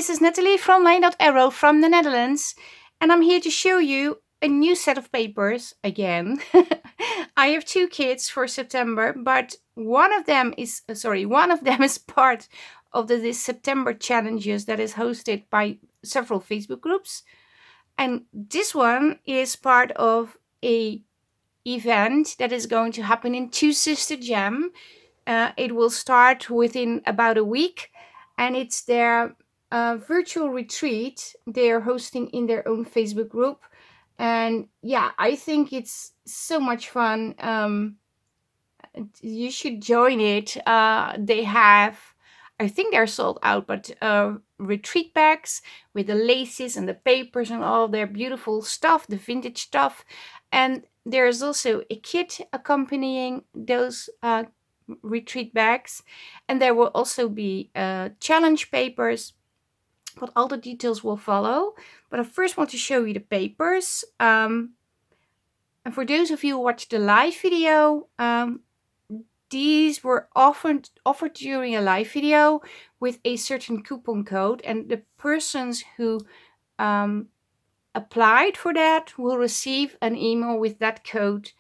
this is Nathalie from LineDotArrow from the Netherlands, and I'm here to show you a new set of papers again. I have 2 kits for September, but one of them is part of this September challenges that is hosted by several Facebook groups, and this one is part of a event that is going to happen in TwoSisterJam. It will start within about a week, and it's their virtual retreat they are hosting in their own Facebook group. And yeah, I think it's so much fun. You should join it. They have, I think they're sold out, but retreat bags with the laces and the papers and all their beautiful stuff, the vintage stuff. And there's also a kit accompanying those retreat bags, and there will also be challenge papers, but all the details will follow. But I first want to show you the papers, and for those of you who watched the live video, these were offered during a live video with a certain coupon code, and the persons who applied for that will receive an email with that code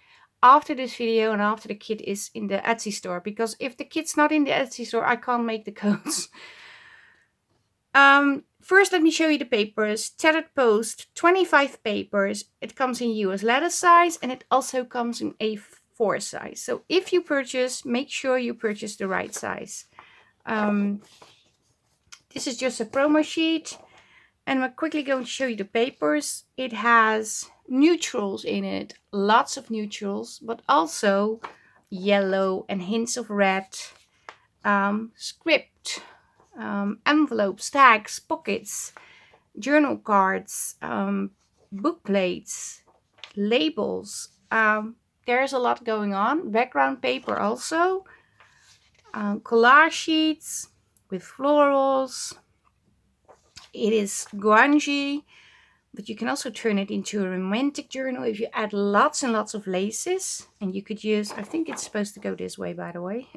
after this video and after the kit is in the Etsy store, because if the kit's not in the Etsy store, I can't make the codes. First, let me show you the papers. Tattered Post, 25 papers. It comes in US letter size, and it also comes in A4 size. So if you purchase, make sure you purchase the right size. This is just a promo sheet, and I'm quickly going to show you the papers. It has neutrals in it, lots of neutrals, but also yellow and hints of red, script, envelopes, tags, pockets, journal cards, book plates, labels. There's a lot going on. Background paper also, collage sheets with florals. It is grungy, but you can also turn it into a romantic journal if you add lots and lots of laces. And you could use, I think it's supposed to go this way, by the way.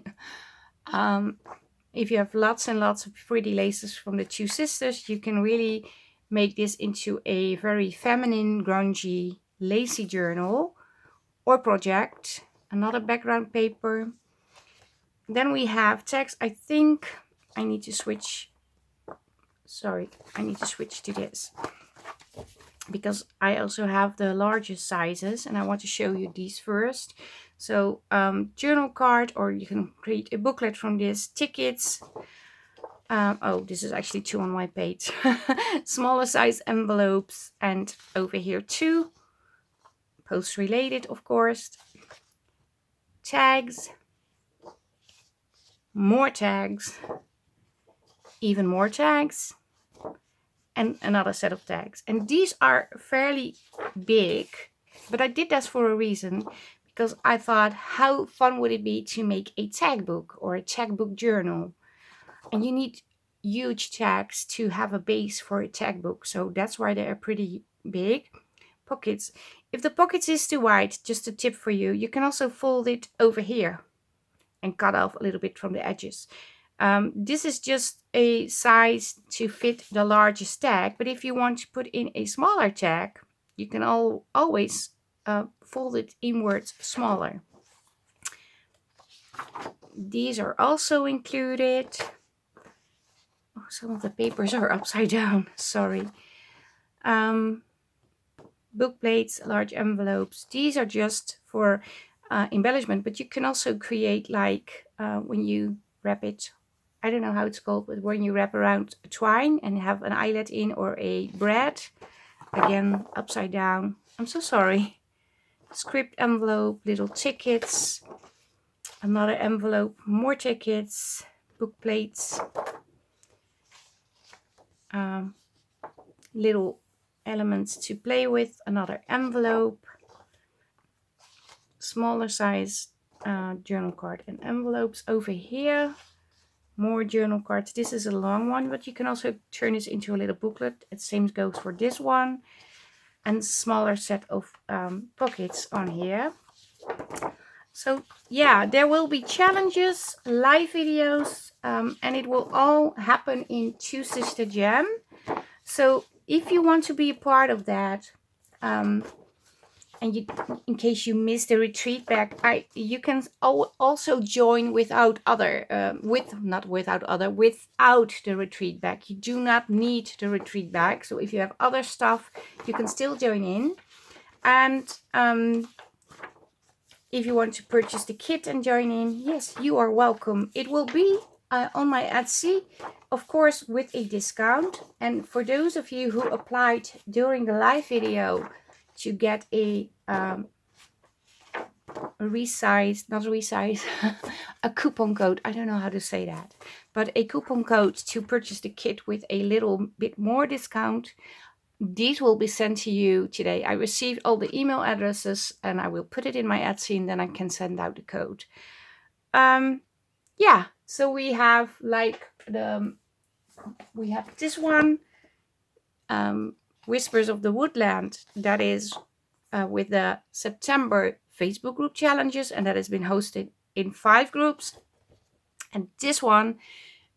If you have lots and lots of pretty laces from the Two Sisters, you can really make this into a very feminine, grungy, lacy journal or project. Another background paper. Then we have text. I think I need to switch. Sorry, I need to switch to this, because I also have the largest sizes and I want to show you these first. So journal card, or you can create a booklet from this, tickets. Oh, this is actually 2 on my page. Smaller size envelopes, and over here 2. Post related, of course. Tags. More tags. Even more tags. And another set of tags. And these are fairly big, but I did that for a reason, because I thought, how fun would it be to make a tag book or a tag book journal? And you need huge tags to have a base for a tag book, so that's why they are pretty big. Pockets. If the pockets is too wide, just a tip for you, you can also fold it over here and cut off a little bit from the edges. This is just a size to fit the largest tag, but if you want to put in a smaller tag, you can always fold it inwards smaller. These are also included. Oh, some of the papers are upside down, sorry. Book plates, large envelopes. These are just for embellishment, but you can also create, like when you wrap it, I don't know how it's called, but when you wrap around a twine and have an eyelet in, or a brad, again upside down. I'm so sorry. Script envelope, little tickets, another envelope, more tickets, book plates, little elements to play with, another envelope, smaller size journal card and envelopes over here. More journal cards. This is a long one, but you can also turn this into a little booklet. The same goes for this one. And smaller set of pockets on here. So yeah, there will be challenges, live videos, and it will all happen in TwoSisterJam. So if you want to be a part of that, and you, in case you miss the retreat bag, you can also join without the retreat bag. You do not need the retreat bag. So if you have other stuff, you can still join in. And if you want to purchase the kit and join in, yes, you are welcome. It will be on my Etsy, of course, with a discount. And for those of you who applied during the live video to get a a coupon code. I don't know how to say that, but a coupon code to purchase the kit with a little bit more discount. These will be sent to you today. I received all the email addresses and I will put it in my Etsy and then I can send out the code. Yeah, so we have we have this one, Whispers of the Woodland, that is with the September Facebook group challenges, and that has been hosted in 5 groups. And this one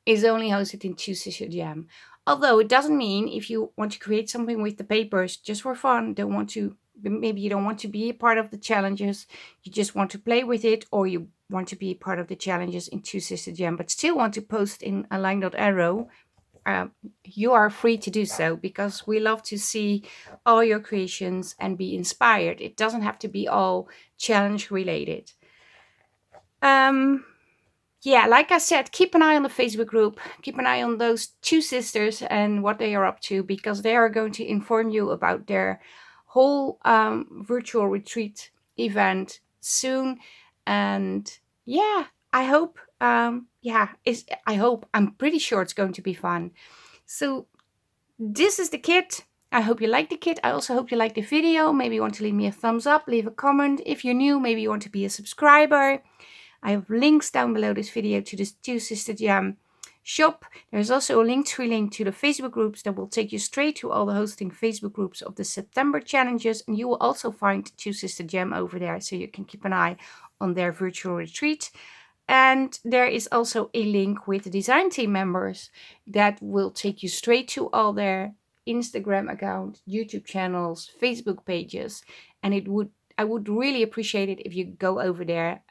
is only hosted in TwoSisterJam. Although it doesn't mean if you want to create something with the papers just for fun, maybe you don't want to be a part of the challenges, you just want to play with it, or you want to be a part of the challenges in TwoSisterJam but still want to post in a LineDotArrow, you are free to do so, because we love to see all your creations and be inspired. It doesn't have to be all challenge related. Yeah, like I said, keep an eye on the Facebook group. Keep an eye on those 2 sisters and what they are up to, because they are going to inform you about their whole virtual retreat event soon. And yeah, I hope, I'm pretty sure it's going to be fun. So this is the kit. I hope you like the kit. I also hope you like the video. Maybe you want to leave me a thumbs up, leave a comment. If you're new, maybe you want to be a subscriber. I have links down below this video to this TwoSisterJam shop. There's also a link to the Facebook groups that will take you straight to all the hosting Facebook groups of the September challenges. And you will also find TwoSisterJam over there, so you can keep an eye on their virtual retreat. And there is also a link with the design team members that will take you straight to all their Instagram account, YouTube channels, Facebook pages. And I would really appreciate it if you go over there,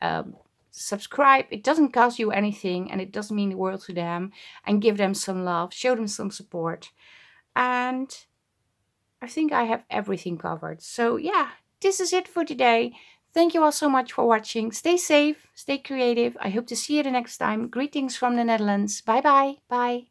subscribe. It doesn't cost you anything and it doesn't mean the world to them, and give them some love, show them some support. And I think I have everything covered. So yeah, this is it for today. Thank you all so much for watching. Stay safe, stay creative. I hope to see you the next time. Greetings from the Netherlands. Bye bye. Bye.